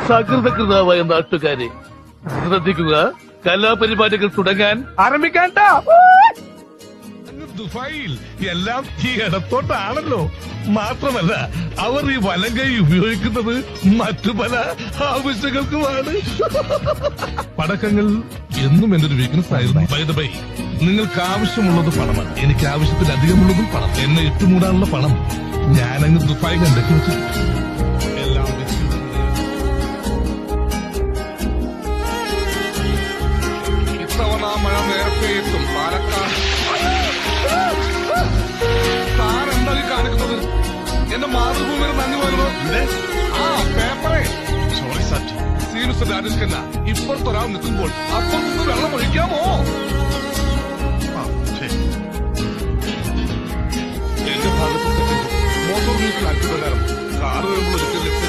സകൃതകൃതാവായ നാട്ടുകാരെ ശ്രദ്ധിക്കുക, കലാപരിപാടികൾ തുടങ്ങാൻ ആരംഭിക്കാൻ. ദുബായിൽ എല്ലാം ഈ ഇടത്തോട്ടാണല്ലോ. മാത്രമല്ല അവർ ഈ വലങ്കൈ ഉപയോഗിക്കുന്നത് മറ്റു പല ആവശ്യങ്ങൾക്കുമാണ്. പടക്കങ്ങൾ എന്നും എന്റെ ഒരു വീക്ക്നെസ് ആയിരുന്നു. ബൈ ദ ബൈ, നിങ്ങൾക്ക് ആവശ്യമുള്ളത് പണമാണ്, എനിക്ക് ആവശ്യത്തിലധികമുള്ളതും പണം. എന്നെ ഇട്ടുമൂടാനുള്ള പണം ഞാനങ്ങ് ദുബായ് കണ്ടെത്തി വെച്ചു. എല്ലാം ഇത്തവണ മഴ നേരത്തെ എത്തും. പാലക്കാട് താനെന്താ ഈ കാണിക്കുന്നത്? എന്റെ മാതൃഭൂമിയുടെ നന്ദി വരുമോ? ആ പേപ്പറേ സോറി സാർ. സീനുസ് രാജേഷ്കന്ന ഇപ്പുറത്തൊരാൾ നിൽക്കുമ്പോൾ അപ്പുറത്തുനിന്ന് വെള്ളം ഒഴിക്കാമോ? എന്റെ ഭാഗത്ത് മോട്ടോർ വീട്ടിൽ അല്പപ്രകാരം കാറ് വരുമ്പോൾ ഒരിക്കൽ